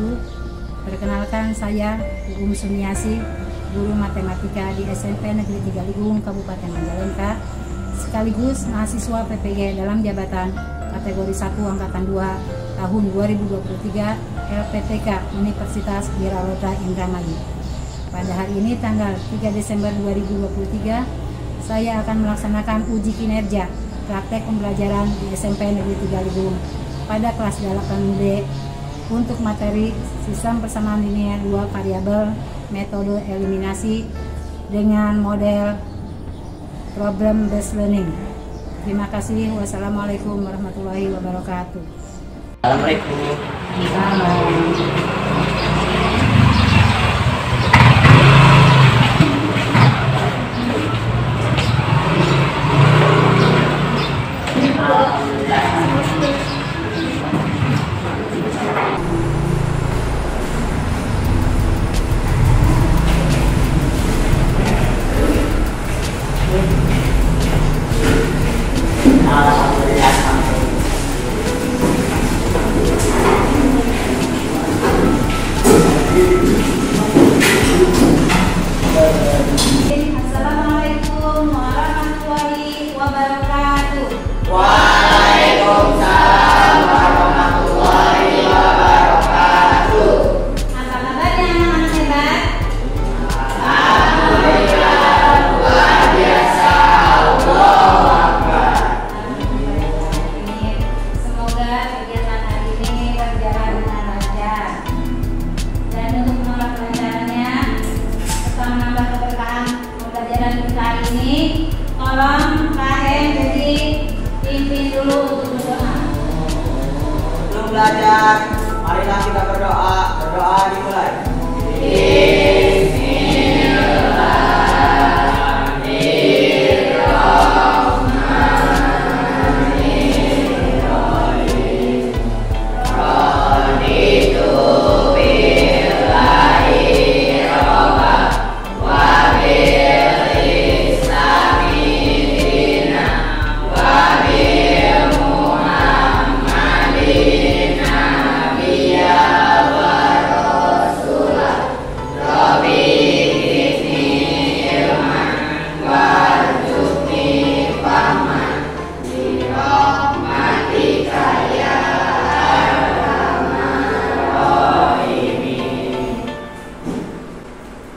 wabarakatuh. Perkenalkan, saya Uum Sumiasi, guru matematika di SMP Negeri 3 Ligung, Kabupaten Majalengka, sekaligus mahasiswa PPG dalam jabatan kategori 1 Angkatan 2 tahun 2023 LPTK Universitas Wiralota Indramayu. Pada hari ini tanggal 3 Desember 2023, saya akan melaksanakan uji kinerja praktek pembelajaran di SMP Negeri 3 Ligung pada kelas 8D untuk materi sistem persamaan linear dua variabel metode eliminasi dengan model problem based learning. Terima kasih. Wassalamualaikum warahmatullahi wabarakatuh. Assalamualaikum. Assalamualaikum warahmatullahi wabarakatuh. Waalaikumsalam warahmatullahi wabarakatuh. Apa kabarnya anak-anak hebat? Alhamdulillah, luar biasa. Allahu Akbar. Semoga kegiatan hari ini berjalan dengan lancar. Dan untuk menolak kelancarannya, serta menambah keberkahan pembelajaran kita hari ini, tolong KM jadi pimpin dulu untuk berdoa. Sebelum belajar, marilah kita berdoa. Berdoa dimulai.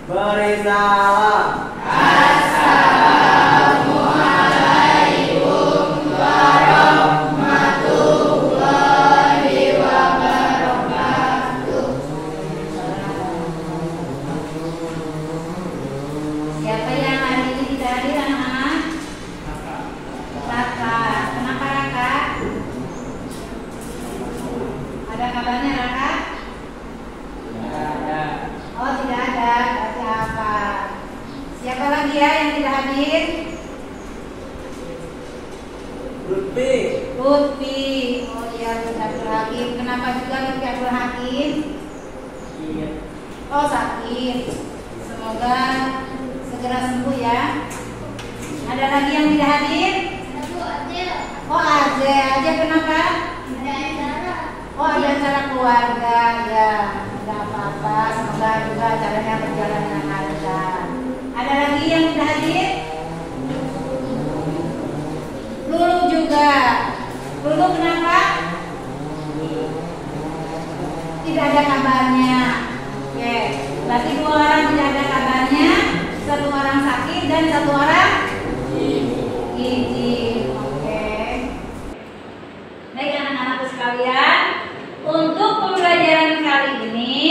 Beri salam. Assalamualaikum warahmatullahi wabarakatuh. Siapa yang hari ini tidak hadir, anak-anak? Raka. Kenapa Raka? Ada kabarnya Raka? Oh, tidak ada. Berarti apa? Siapa lagi ya yang tidak hadir? Lutfi. Lutfi. Oh iya, Lutfi Abdul Hakim. Kenapa juga Lutfi Abdul Hakim? Oh, sakit. Semoga segera sembuh ya. Ada lagi yang tidak hadir? Oh, Aja kenapa? Oh, ada acara keluarga ya. Tidak apa-apa. Semoga juga acaranya berjalan dengan lancar. Ada lagi yang tidak hadir? Lulu juga. Lulu kenapa? Tidak ada kabarnya. Oke, berarti 2 orang tidak ada kabarnya, 1 orang sakit dan 1 orang izin. Oke. Baik anak-anakku sekalian, untuk pembelajaran kali ini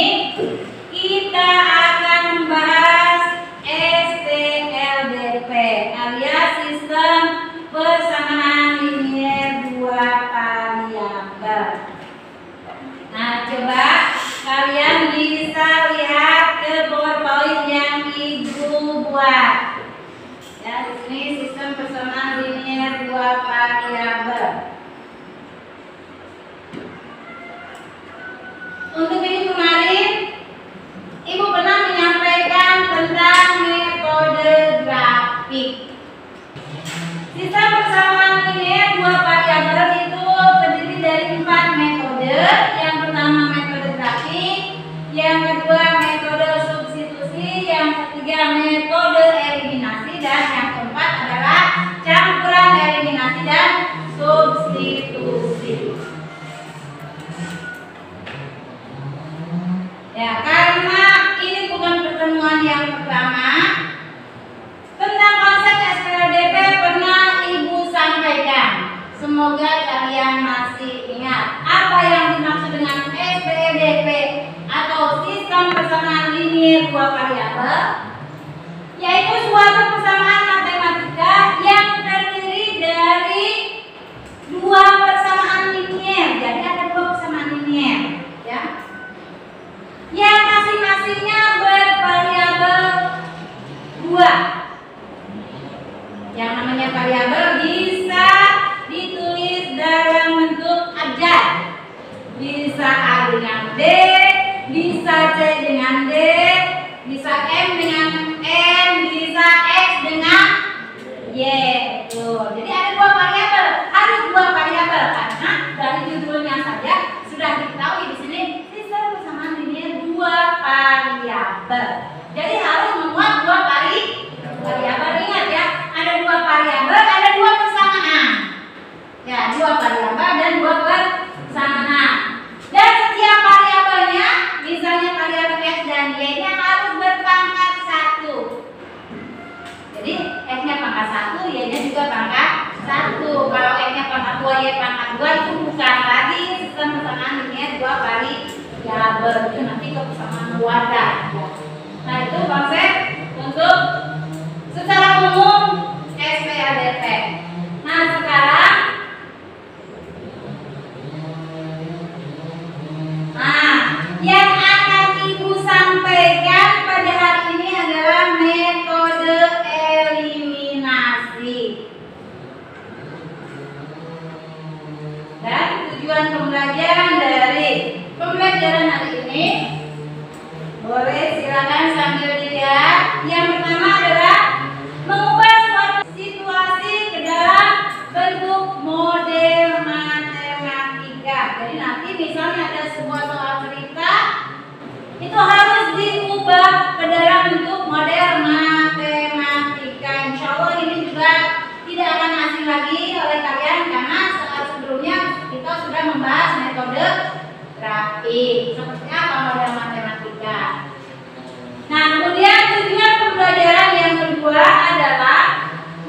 kita akan membahas STLDP alias sistem persamaan linear dua variabel. Nah, coba kalian bisa lihat ke PowerPoint yang Ibu buat. Ya, di sini sistem persamaan linear dua variabel. Untuk minggu kemarin, Ibu pernah variabel, yaitu suatu persamaan matematika yang terdiri dari dua persamaan linier. Jadi ada dua persamaan linier, ya, yang masing-masingnya bervariabel 2. Yang namanya variabel bisa ditulis dalam bentuk abjad. Bisa A dengan D, bisa C dengan D, bisa M dengan N, bisa X dengan Y. Tuh. Jadi ada dua variabel, harus dua variabel karena dari judulnya saja sudah diketahui di sini sistem persamaan linier dua variabel. Jadi harus memuat dua variabel. Ingat ya, ada dua variabel, ada dua persamaan. Ya, dua variabel dan dua persamaan. Dan setiap variabelnya, misalnya variabel X dan Y-nya harus berpangkat 1. Jadi X-nya pangkat 1, Y-nya juga pangkat 1. Kalau X-nya pangkat 2, Y pangkat 2 itu bukan lagi sistem persamaan linier dua variabel. Itu nanti ke persamaan wadah. Nah, itu konsep untuk secara umum SPADP. Nah, sekarang yang akan Ibu sampaikan pada hari ini adalah metode eliminasi. Dan tujuan pembelajaran dari pembelajaran hari ini, boleh silakan sambil dilihat. Yang pertama adalah mengubah suatu situasi ke dalam bentuk model matematika. Jadi nanti misalnya ada sebuah soal cerita, itu harus diubah ke dalam bentuk model matematika. Insya Allah ini juga tidak akan asing lagi oleh kalian karena saat sebelumnya kita sudah membahas metode grafik. Seperti apa model matematika. Nah, kemudian tujuan pembelajaran yang kedua adalah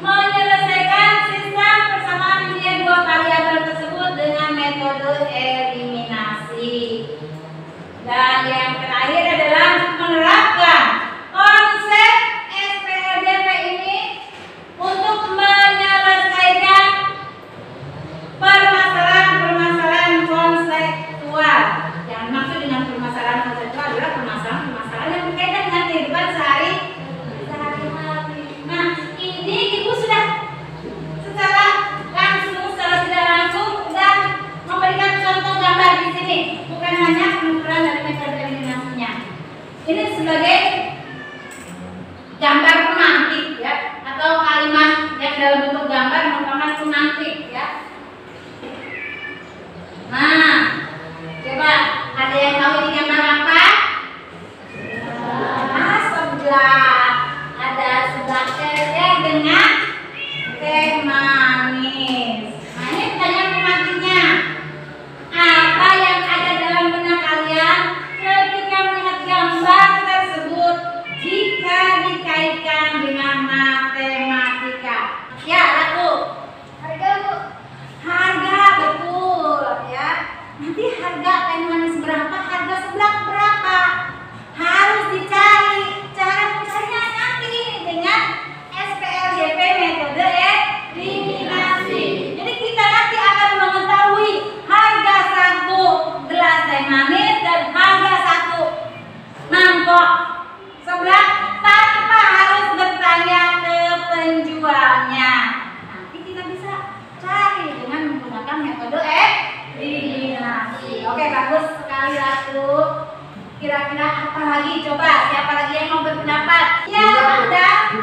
menyelesaikan sistem persamaan linier dua variabel tersebut dengan metode eliminasi. Dan yang terakhir adalah menerapkan konsep SPADP ini untuk menyelesaikan permasalahan-permasalahan konseptual. Yang dimaksud dengan permasalahan konseptual adalah permasalahan-permasalahan yang berkaitan dengan kehidupan sehari-hari. Nah, ini Ibu sudah secara langsung, secara tidak langsung dan memberikan contoh gambar di sini. Bukan hanya pengukuran dari metode eliminasinya. Ini sebagai gambar pemantik, ya, atau kalimat yang dalam bentuk gambar merupakan pemantik, ya. Nah, coba ada yang tahu ini gambar apa? Sebelah. Ada sebelah teh dengan teh manis. Nah, ini pertanyaan pemantiknya. Apa yang ada dalam benak kalian ketika melihat gambar tersebut jika dikaitkan dengan matematika? Ya, laku. Harga, Bu. Harga, betul, ya. Nanti harga teh manis berapa, harga sebelah berapa? Harus dicari. Cara mencarinya nanti dengan SPLJP metode eliminasi. Jadi kita nanti akan mengetahui harga satu gelas teh manis dan harga satu mangkok sebelah tanpa harus bertanya ke penjualnya. Nanti kita bisa cari dengan menggunakan metode eliminasi. Oke, bagus sekali Ratu. Kira-kira apa lagi? Coba siapa lagi yang mau berpendapat? Ya, ada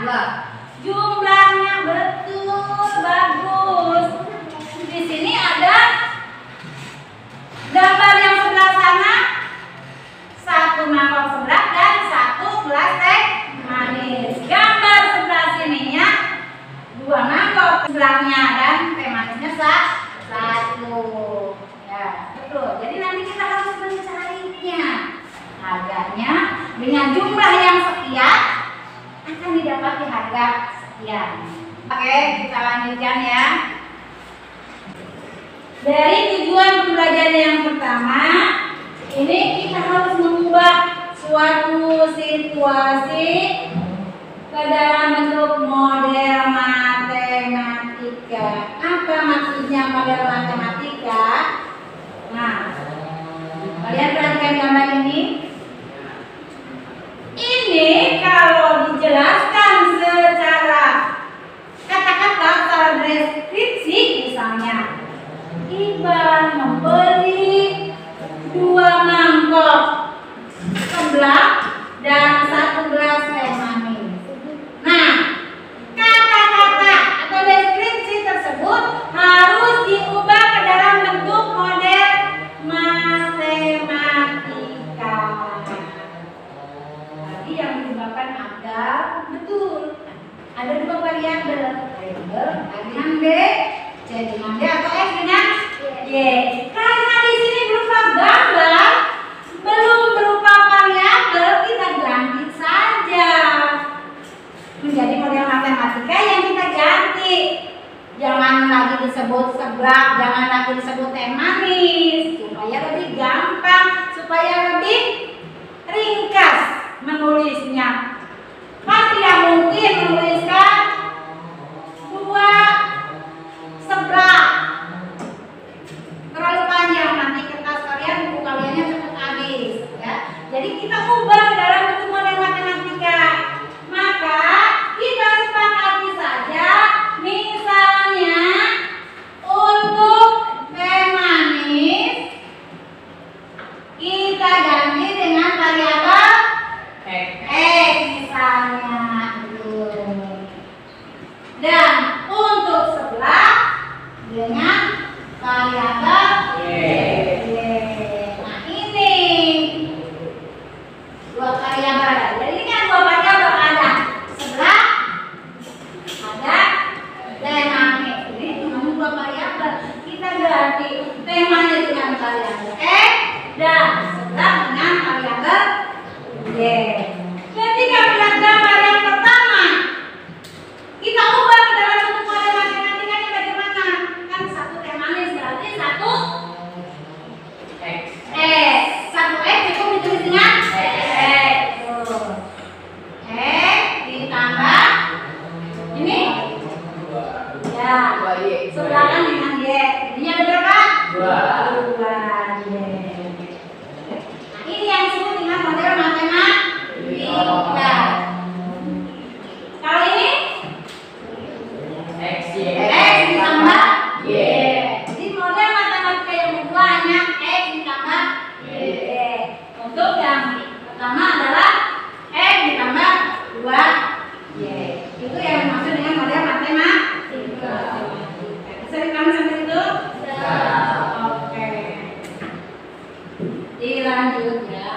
jumlahnya, betul, bagus. Di sini ada gambar yang sebelah sana, satu mangkok sebelah dan satu gelas teh manis. Gambar sebelah sininya dua mangkok sebelahnya dan teh manisnya satu. Ya, betul. Jadi nanti kita harus mencarinya. Harganya dengan jumlah yang sekian akan didapati harga sekian. Oke, kita lanjutkan ya. Dari tujuan pembelajaran yang pertama, ini kita harus mengubah suatu situasi ke dalam bentuk model matematika. Apa maksudnya model matematika? Nah, kalian perhatikan gambar ini. Ini kalau dijelaskan secara kata-kata, secara deskripsi misalnya, Iqbal membeli 2 mangkok seblak dan 1 gelas teh manis. Nah, kata-kata atau deskripsi tersebut harus diubah ke dalam bentuk model matematika. Tadi yang menyebabkan agar betul ada 2 variabel, A dengan B, C dengan D, atau F dengan Y. Karena di sini berupa gambar, belum berupa variabel, kita ganti saja menjadi model matematika yang kita ganti. Jangan lagi disebut seblak, jangan lagi disebut teh manis, supaya lebih gampang, supaya lebih ringkas menulisnya. Kan tidak mungkin menuliskan 2 seblak, terlalu panjang, nanti kertas kalian, buku kaliannya cepat habis ya. Jadi kita ubah ke dalam bentuk model matematika. Maka kita sepakati saja, misalnya untuk teh manis kita ganti dengan variabel X misalnya gitu. Dan untuk seblak dengan variabel Y. Nah ini 2 variabel. Jadi ini kan 2 variabel, ada seblak, ada teh manis. Ini cuma 2 variabel. Kita ganti teh manis dengan variabel X dan seblak dengan variabel Y. Ketika melihat gambar yang pertama, kita ubah ke dalam bentuk model matematikanya bagaimana? Kan 1 teh manis berarti 1 X. 1 X cukup ditulis dengan X. X ditambah ini ya, sebelahan dengan Y. Jadinya ada berapa? 2 Y. Nah, ini yang disebut dengan model matematika. Kalau ini X ditambah Y. Jadi model matematika yang kedua hanya X ditambah Y. Untuk yang pertama adalah X ditambah 2Y. Itu yang dimaksud dengan model matematika. Bisa dipahami sampai itu? Oke. Dilanjut ya.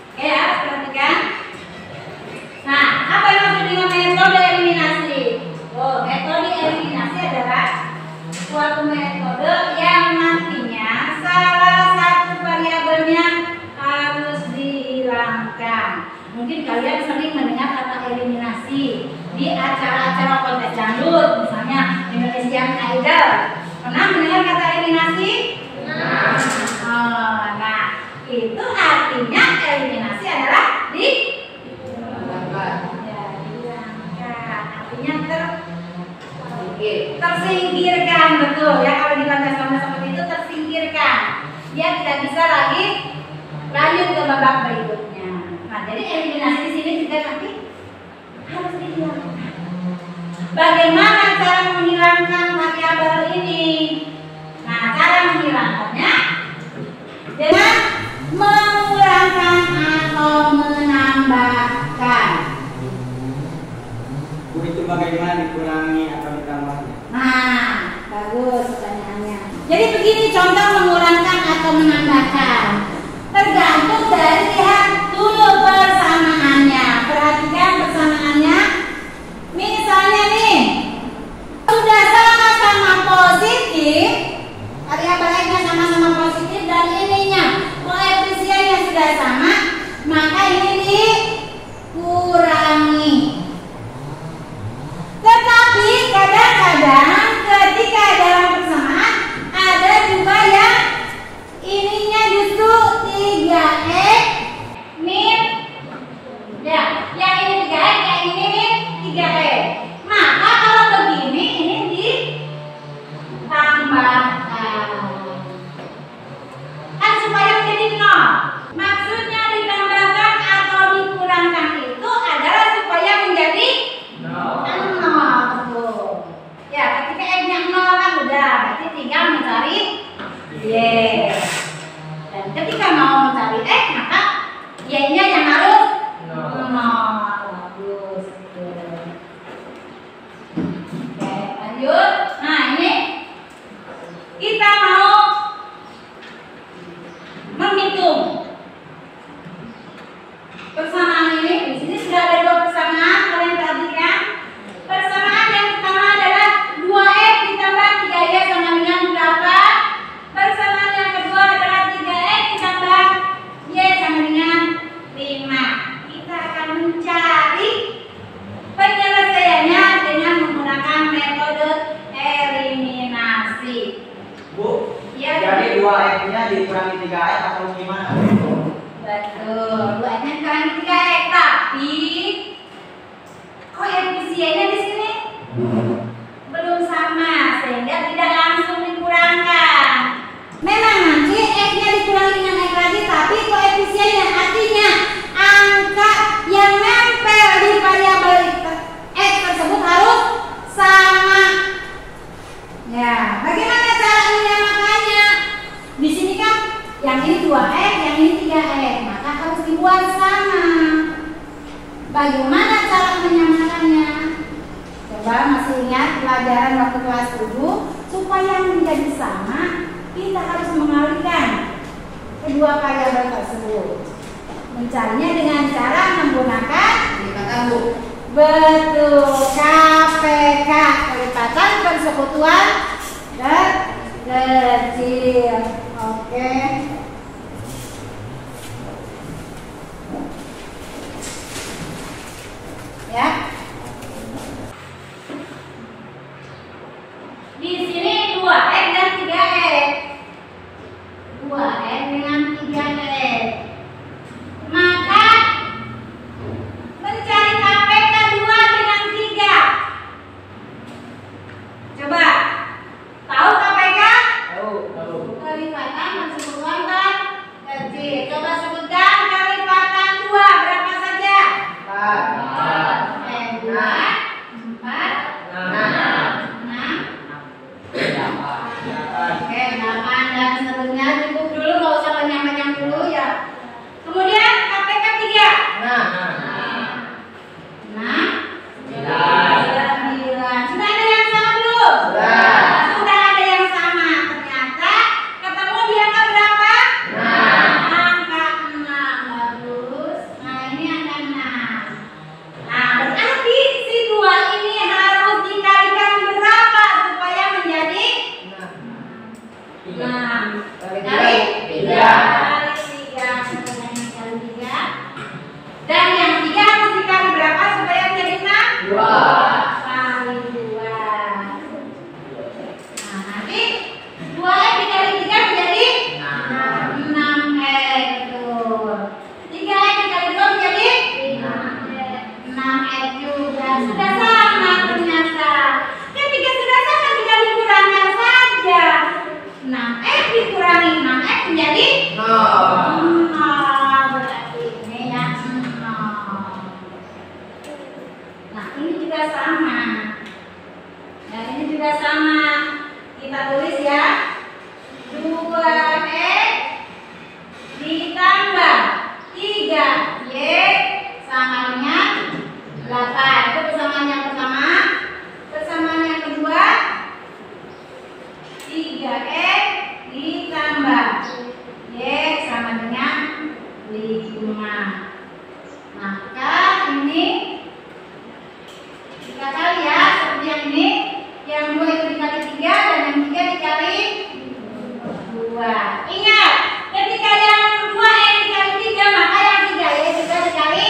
Oke ya, perhatikan. Nah, apa yang maksud dengan metode eliminasi? Metode eliminasi adalah suatu metode yang nantinya salah satu variabelnya harus dihilangkan. Mungkin kalian sering mendengar kata eliminasi di acara-acara kontes dangdut, misalnya Indonesian Idol. Pernah mendengar kata eliminasi? Nah, itu artinya eliminasi adalah dihilangkan. Artinya tersingkirkan, betul ya. Kalau di kontes-kontes seperti itu tersingkirkan, dia tidak bisa lagi lanjut ke babak berikutnya. Nah, jadi eliminasi di sini juga nanti harus dihilangkan. Bagaimana cara menghilangkan variabel ini? Nah, cara menghilangkannya dengan mengurangkan atau menambahkan. Itu bagaimana dikurangi atau ditambahnya? Nah, bagus pertanyaannya. Jadi begini contoh mengurangkan atau menambahkan. Tergantung dari lihat dulu persamaannya. Perhatikan persamaannya. Misalnya nih, sudah sama-sama positif, variabel X-nya sama-sama positif dan ininya koefisiennya sudah sama, maka ini dikurangi. Tetapi kadang-kadang ketika dalam persamaan ada juga yang 3X min, ya, yang ini 3X, yang ini min 3X. Maka kalau begini ini ditambahkan. Kan supaya menjadi 0. Maksudnya ditambahkan atau dikurangkan itu adalah supaya menjadi 0. Ya, ketika X-nya 0 kan udah, berarti tinggal mencari Y. Dan ketika mau mencari X, maka Y-nya yang harus 0. Bagus. Oke, lanjut. Nah, ini kita mau menghitung persamaan ini. Di sini sudah ada 2 persamaan, kalian perhatikan. Persamaan yang pertama adalah 2X ditambah 3Y sama dengan berapa? Persamaan yang kedua adalah 3X ditambah Y sama dengan 5. Kita akan mencari penyelesaiannya dengan menggunakan metode eliminasi. Bu, Ya, jadi 2X-nya dikurangi 3X atau gimana? betul. 2X-nya dikurangi 3X, tapi koefisiennya di sini belum sama sehingga tidak langsung dikurangkan. Memang nanti X-nya dikurangi dengan X lagi, tapi koefisiennya artinya angka yang nempel di variabel X tersebut harus sama. Ya, bagaimana cara menyamakannya? Di sini kan yang ini 2X, yang ini 3X, maka harus dibuat sama. Bagaimana cara menyamakannya? Coba masih ingat pelajaran waktu kelas 7, supaya menjadi sama, kita harus mengalihkan kedua variabel tersebut. Mencarinya dengan cara menggunakan betul, KPK, kelipatan persekutuan kecil. Oke. Ya. Di sini 2X dan 3X. 2X dengan 3X. Maka mencari KPK 2 dengan 3. Coba. Tahu KPK? Tahu. Kelipatan persekutuan kecil. Coba sebutkan kelipatan 2 berapa saja? 4. 2, 4, 6. 6. Oke, 8 dan seterusnya. Cukup dulu, nggak usah banyak-banyak dulu ya. Kemudian KPK 3. 6. 9. Sudah ada yang sama belum? Sudah ada yang sama. Ternyata ketemu di angka berapa? 6. Angka 6. Bagus. Nah, ini angka 6. Nah, berarti si 2 ini harus dikalikan berapa supaya menjadi 6? Kali 3. Kali 3. Kali 3. Dan yang 3 harus dikali berapa supaya menjadi 6? 2. Kali 2. Nah, nanti 2X dikali 3 menjadi 6X. Betul. 3X dikali 2 menjadi 6X juga. Sudah sama ternyata. Ketika sudah sama tinggal dikurangkan saja. 6X dikurangi 6X menjadi 0. Berarti ini yang 0. Nah, ini juga sama. Dan ini juga sama. Kita tulis ya. 2X ditambah 3Y sama dengan 8. Itu persamaan yang pertama. Persamaan yang kedua, 3X ditambah Y sama dengan 5. Maka ini kita kali ya, seperti yang ini. Yang 2 itu dikali 3 dan yang 3 dikali 2. Ingat, ketika yang 2X dikali 3, maka yang 3Y juga dikali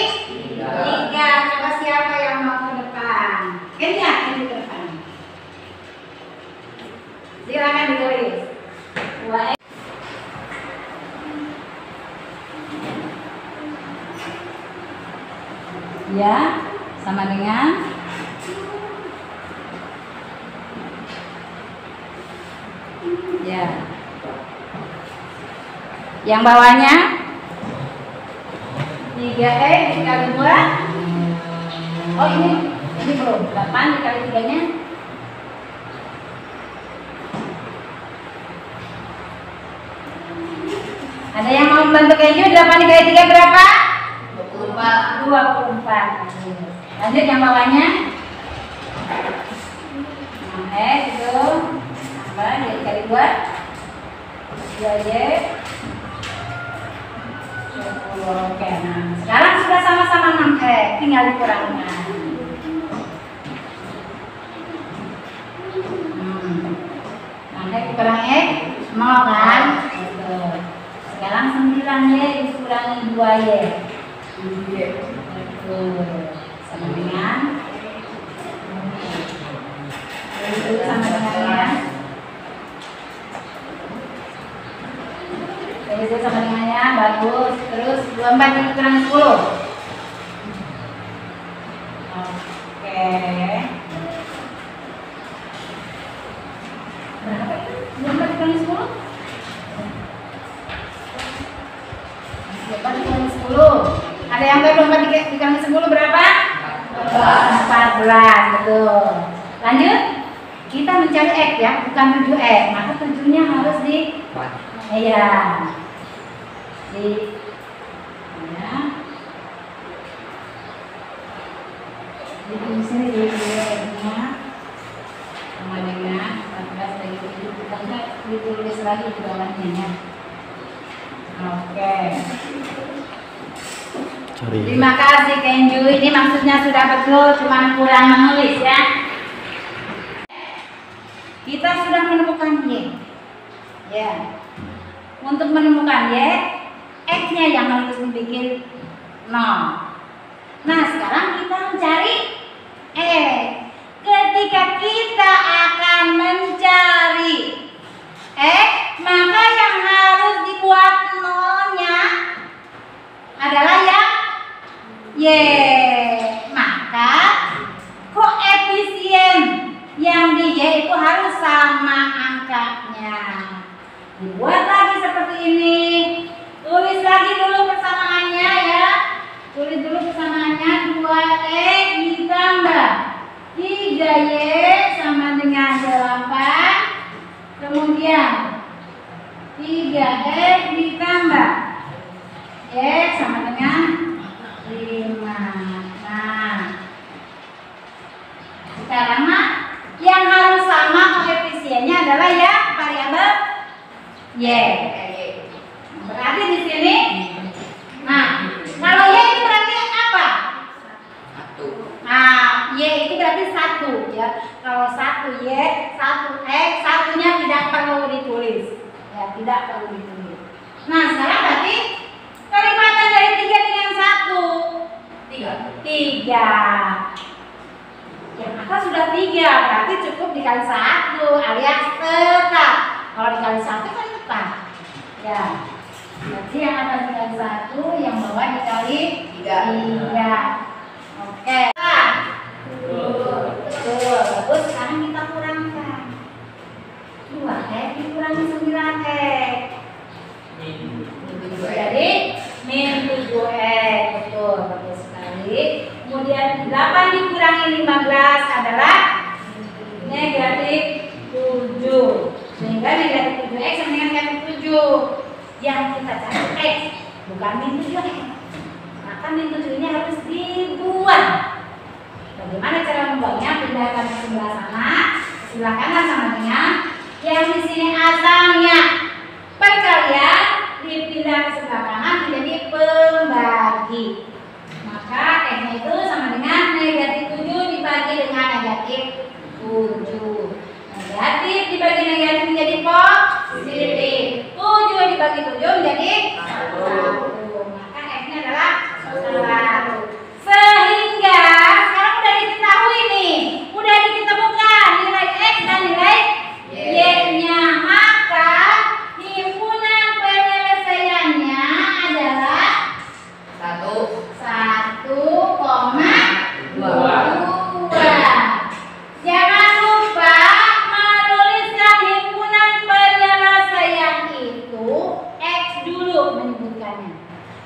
3. Coba siapa yang mau ke depan? Gantian, ke depan. Silakan ditulis. 2X Ya, sama dengan ya. Yang bawahnya 3x dikali 2. Oh ini belum. 8 dikali 3-nya. Ada yang mau membantu keju? 8 dikali 3 berapa? 24. Lanjut yang bawahnya. 6x itu tambah dikali 2. 2y. Oke, nah sekarang sudah sama-sama 6x, tinggal dikurangkan. 6x kurang x 0 kan? Betul. Sekarang 9y dikurangi 2y. Betul. Sama dengan itu sama dengannya. Itu sama dengannya, bagus. Terus 24 dikurangi 10. Oke. Berapa itu? 24 dikurangi 10? 24 dikurangi 10. Ada yang tahu 24 dikurangi 10 berapa? 14, betul. Lanjut. Kita mencari x ya, bukan 7x. Maka 7-nya harus di iya. Di sini ditulisnya sama dengan 14 dari 7, bukannya ditulis lagi di bawahnya ya. Oke. Terima kasih Kenju. Ini maksudnya sudah betul, cuma kurang menulis ya. Kita sudah menemukan y. Ya. Untuk menemukan y, x-nya yang harus dibikin 0. Nah, sekarang kita mencari ketika kita akan mencari x, maka yang harus dibuat 0-nya adalah yang y. Maka koefisien yang di y itu harus sama angkanya. Dibuat lagi seperti ini. Tulis lagi dulu persamaannya ya. Tulis dulu persamaannya. 2x ditambah 3y sama dengan 8. Kemudian 3x ditambah x sama dengan 5. Nah, sekarang yang harus sama koefisiennya adalah ya variabel y. Berarti di sini, nah kalau y itu berarti apa? 1. Nah, y itu berarti 1 ya. Kalau 1y, 1x, satunya tidak perlu ditulis. Ya, tidak perlu ditulis. Nah, sekarang berarti kelimatan dari 3 dengan 1. 3. Yang atas sudah 3, berarti cukup dikali 1 alias tetap. Kalau dikali 1 kan tetap. Ya. Berarti yang atas dikali 1, yang bawah dikali 3. Oke. Betul. Bagus. Sekarang kita kurangkan. 2x dikurangi 9x. Jadi min 7x. Betul. Bagus sekali. Kemudian 8 dikurangi 15 adalah negatif 7. Sehingga negatif 7x sama dengan negatif 7. Yang kita cari x, bukan min 7x. Maka min 7 ini harus dibuang. Bagaimana cara membuangnya? Pindahkan ke sebelah sana. Silakanlah sama dengan yang di sini asalnya perkalian dipindah ke sebelah kanan menjadi pembagi. Maka x-nya itu sama dengan negatif 7 dibagi dengan negatif 7. Negatif dibagi negatif menjadi positif. 7 dibagi 7 menjadi 1. Maka x-nya adalah 1. Sehingga sekarang udah diketahui nih, udah ditemukan nilai x dan nilai y-nya. Maka himpunan penyelesaiannya adalah 1,5.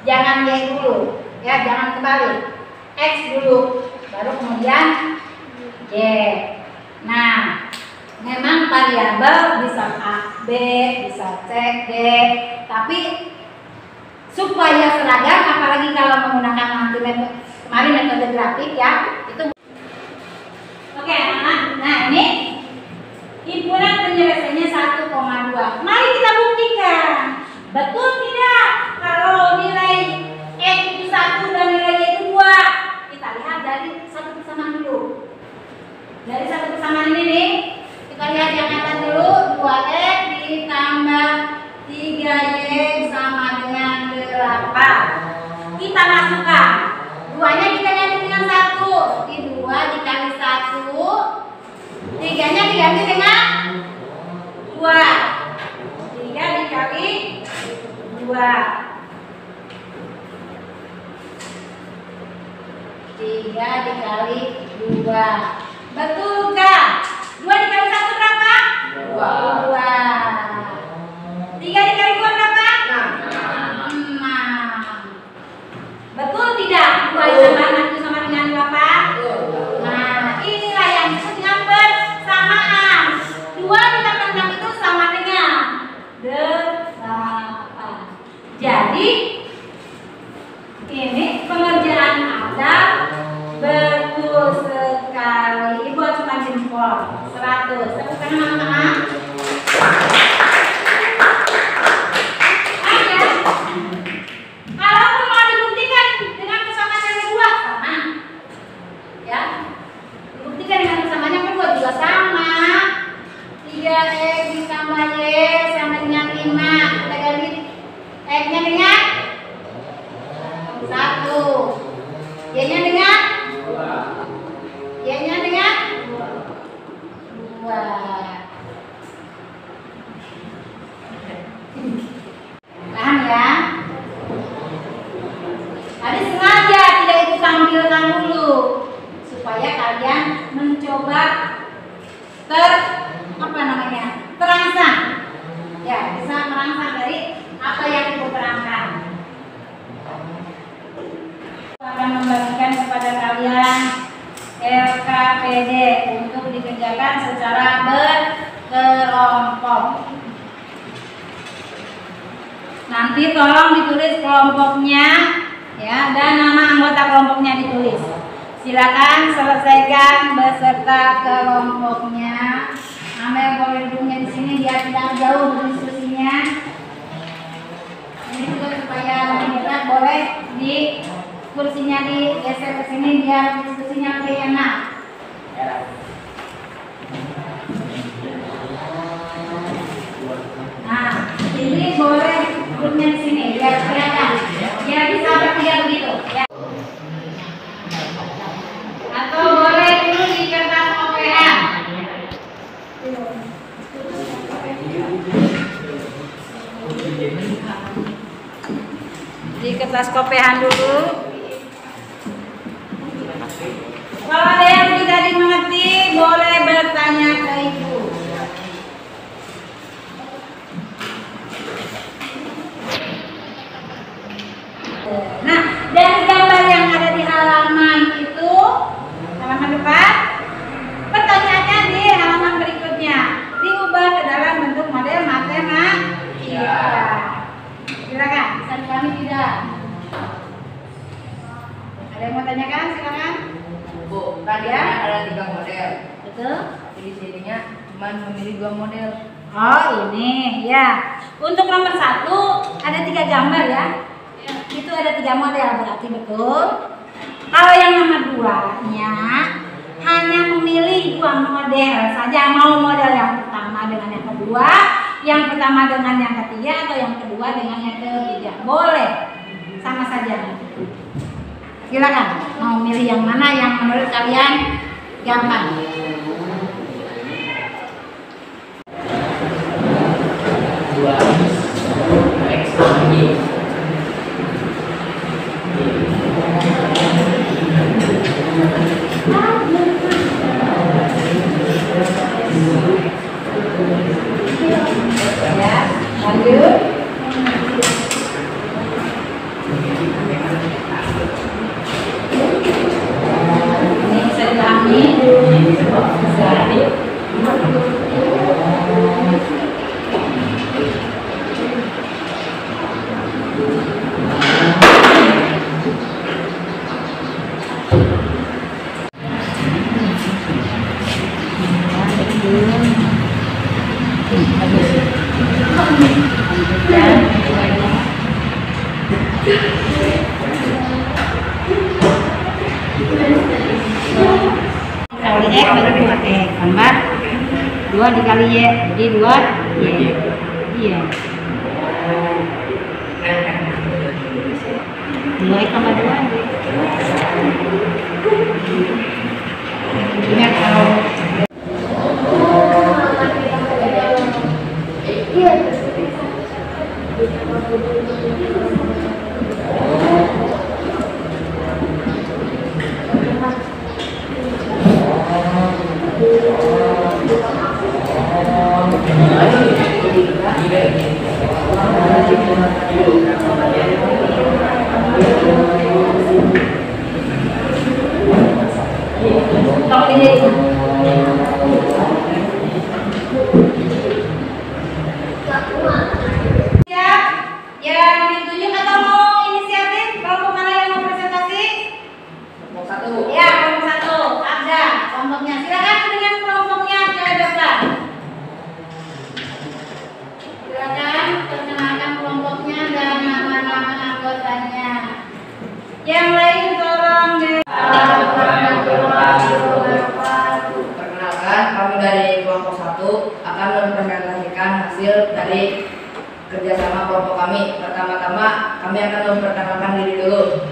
Jangan Y dulu, ya, jangan kebalik. X dulu, baru kemudian Y. Nah, memang variabel bisa A, B, bisa C, D, tapi supaya seragam, apalagi kalau menggunakan nanti kemarin metode grafik ya, itu. Oke, anak-anak. Nah, ini himpunan penyelesaiannya 1,2. Mari kita buktikan. Betul tidak kalau nilai X itu 1 dan nilai Y itu 2? Kita lihat dari satu persamaan dulu. Dari satu persamaan ini nih, kita lihat yang atas dulu. 2X ditambah 3Y sama dengan 8. Kita masukkan. 2-nya kita ganti dengan 1. Di 2 dikali 1. 3-nya diganti dengan 2. 3 dikali 2. 3 dikali 2. Betulkah? 2 dikali 1 berapa? 2. 3 dikali 2 berapa? 6. Betul tidak? 2 ditambah 6 sama dengan 8? Nah, inilah yang disebut dengan bersamaan. 2 ditambah 6 itu sama dengan 8. Jadi, ini pengerjaan Adam betul sekali. Ibu cuma jempol 100. Tepuk tangan teman-teman. Aja. Kalau mau dibuktikan dengan persamaan yang kedua sama, ya. Dibuktikan dengan persamaan yang kedua juga sama. 3X ditambah Y sama dengan 5. Kita ganti X-nya dengan 1. Y-nya dengan 2. Y-nya dengan 2. Paham ya? Tadi sengaja tidak ikut tampilkan dulu supaya kalian mencoba terangsang. Ya, bisa merangsang dari apa yang ibu terangkan. Akan membagikan kepada kalian LKPD untuk dikerjakan secara berkelompok. Nanti tolong ditulis kelompoknya, ya, dan nama anggota kelompoknya ditulis. Silakan selesaikan beserta kelompoknya. Ambil boleh duduknya di sini biar tidak jauh berdiskusinya. Ini juga supaya lebih dekat, boleh di kursinya digeser ke sini biar diskusinya lebih enak. Nah, ini boleh duduknya di sini biar kelihatan, biar bisa bertiga begitu. Ya. Atau boleh dulu di kertas OPH. Di kertas kopehan dulu. Kalau ada yang tidak dimengerti, boleh bertanya ke ibu. Nah, dari gambar yang ada di halaman itu, halaman depan, pertanyaannya di halaman berikutnya diubah ke dalam bentuk model matematika. Silakan, bisa dipahami tidak? Ada yang mau tanyakan? Silakan. Bu, tadi ada 3 model. Betul. Tapi di sininya cuma memilih 2 model. Oh, ini ya. Untuk nomor 1 ada 3 gambar ya. Itu ada 3 model berarti betul. Kalau yang nomor 2-nya hanya memilih 2 model saja, mau model yang pertama dengan yang kedua, yang pertama dengan yang ketiga, atau yang kedua dengan yang ketiga. Boleh, sama saja. Silakan, mau milih yang mana yang menurut kalian gampang. Ya, lanjut. Kali X berarti 2X tambah 2 dikali Y jadi 2Y. Iya. 2X tambah 2. Ingat kalau yang lain tolong deh. Perkenalkan, kami dari kelompok 1 akan mempresentasikan hasil dari kerjasama kelompok kami. Pertama-tama kami akan memperkenalkan diri dulu.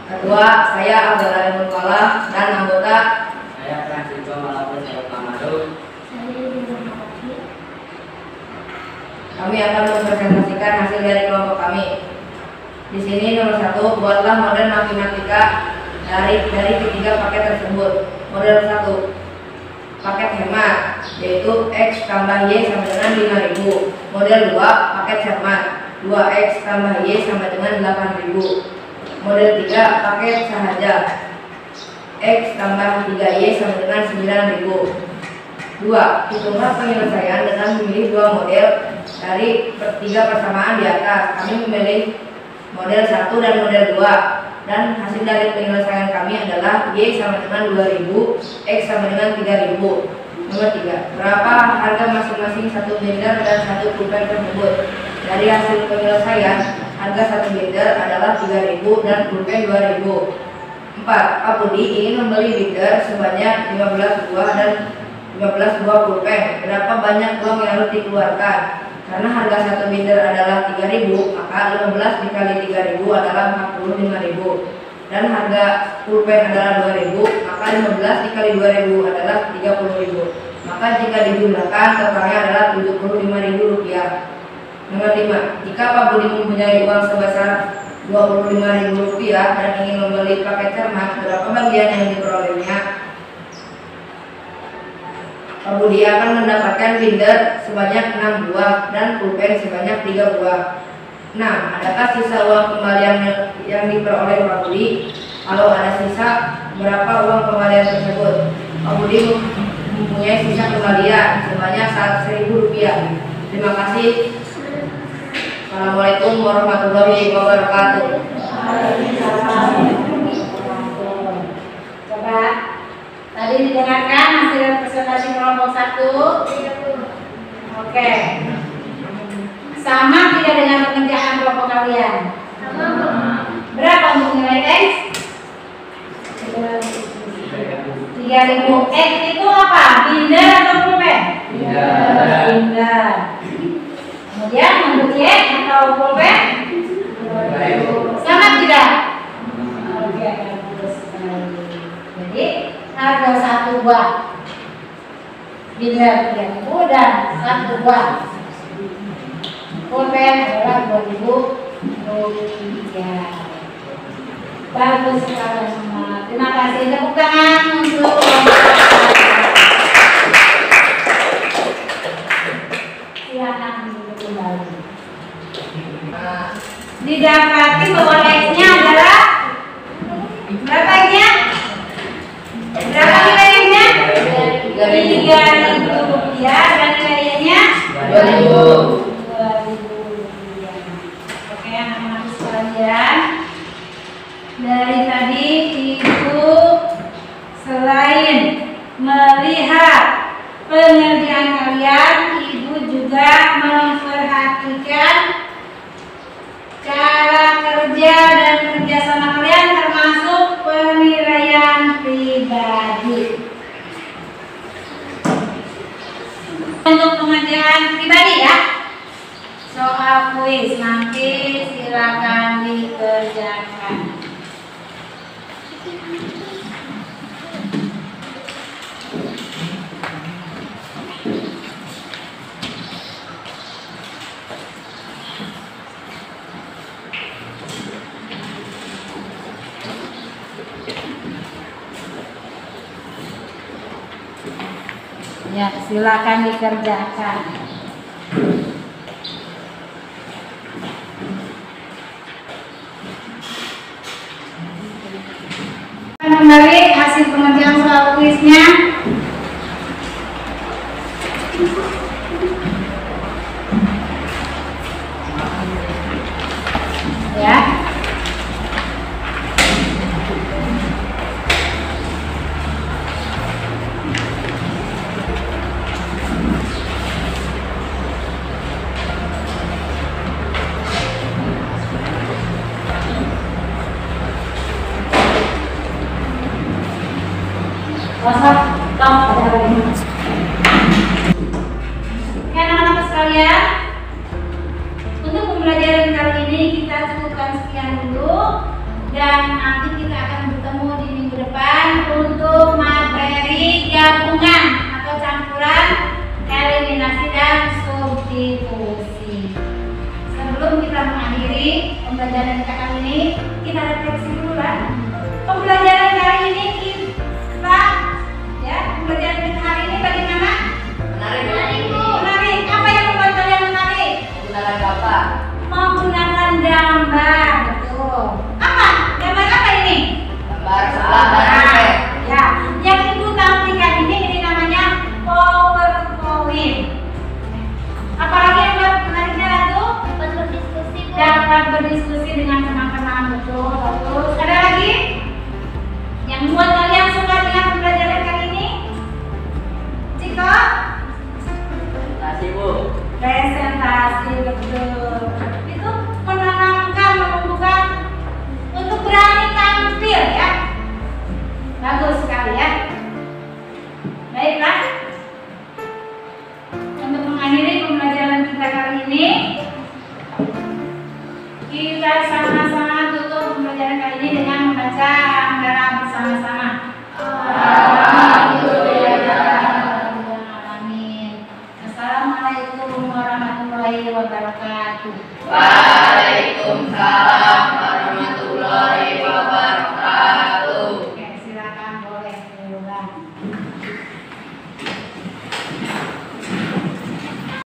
Kedua, saya Abdullah Mukalla dan anggota. Saya Francisco Malapun Amado. Kami akan mempresentasikan hasil dari kelompok kami. Di sini nomor 1, buatlah model matematika dari ketiga paket tersebut. Model 1, paket hemat, yaitu X tambah Y sama dengan 5.000. Model 2, paket hemat, 2X tambah Y sama dengan 8.000. Model 3, paket sahaja, X tambah 3Y sama dengan 9.000. 2. Hitunglah penyelesaian dengan memilih 2 model dari 3 persamaan di atas. Kami memilih model 1 dan model 2, dan hasil dari penyelesaian kami adalah Y sama dengan 2000, X sama dengan 3000. Nomor 3, berapa harga masing-masing satu blender dan satu pulpen tersebut? Dari hasil penyelesaian, harga satu blender adalah 3000 dan pulpen 2000. 4. Pak Budi ingin membeli blender sebanyak 15 buah dan 15 buah pulpen. Berapa banyak uang yang harus dikeluarkan? Karena harga satu binder adalah 3.000, maka 15 dikali 3.000 adalah 45.000. Dan harga pulpen adalah 2.000, maka 15 dikali 2.000 adalah 30.000. Maka jika dijumlahkan totalnya adalah 75.000 rupiah. Nomor 5, jika Pak Budi mempunyai uang sebesar 25.000 rupiah dan ingin membeli paket cermat, berapa bagian yang diperolehnya? Pak Budi akan mendapatkan binder sebanyak 6 buah dan pulpen sebanyak 3 buah. 6. Adakah sisa uang kembalian yang diperoleh Pak Budi? Kalau ada sisa, berapa uang kembalian tersebut? Pak Budi mempunyai sisa kembalian sebanyak 100.000 rupiah. Terima kasih. Assalamualaikum warahmatullahi wabarakatuh. Coba tadi didengarkan hasil presentasi kelompok 1. Oke. Sama tidak dengan pengerjaan kelompok kalian? Berapa untuk nilai X? 3.000. X itu apa? Binder atau pulpen? Binder. Kemudian untuk Y atau pulpen? Sama tidak? Oke, bagus sekali. Jadi harga 1 buah binder 3.000 dan 1 buah pulpen adalah 2.000 rupiah. Bagus sekali semua. Terima kasih. Tepuk tangan untuk silakan duduk kembali. Didapati bahwa X-nya adalah berapa X-nya? Berapa nilainya? 3.000 rupiah dan nilainya 2.000 rupiah. Oke, anak-anak sekalian. Dari tadi Ibu selain melihat pengerjaan kalian, Ibu juga memperhatikan cara kinerja dan kerjasama kalian termasuk penilaian pribadi. Untuk pengerjaan pribadi ya, soal kuis nanti silakan dikerjakan. Ya, silakan dikerjakan. Kembali hasil pengerjaan soal kuisnya. Ya. Oke anak-anak sekalian, untuk pembelajaran kali ini kita cukupkan sekian dulu, dan nanti kita akan bertemu di minggu depan untuk materi gabungan atau campuran eliminasi dan substitusi. Sebelum kita mengakhiri pembelajaran kita kali ini, kita refleksi dulu lah. Pembelajaran kali ini pembelajaran kita hari ini bagaimana? Menarik. Menarik. Apa yang membuat kalian menarik? Menggunakan apa? Menggunakan gambar. Betul. Apa? Gambar apa ini? Gambar sebelah dan Ya, yang ibu tampilkan ini namanya PowerPoint. Apalagi yang menariknya itu? Dapat berdiskusi dengan teman-teman. Betul. Bagus. Ada lagi? Yang buat kalian suka dengan pembelajaran kali ini? Ciko? Kasih Bu. Presentasi, betul. Itu menanamkan, menumbuhkan untuk berani tampil ya. Bagus sekali ya. Baiklah. Untuk mengakhiri pembelajaran kita kali ini,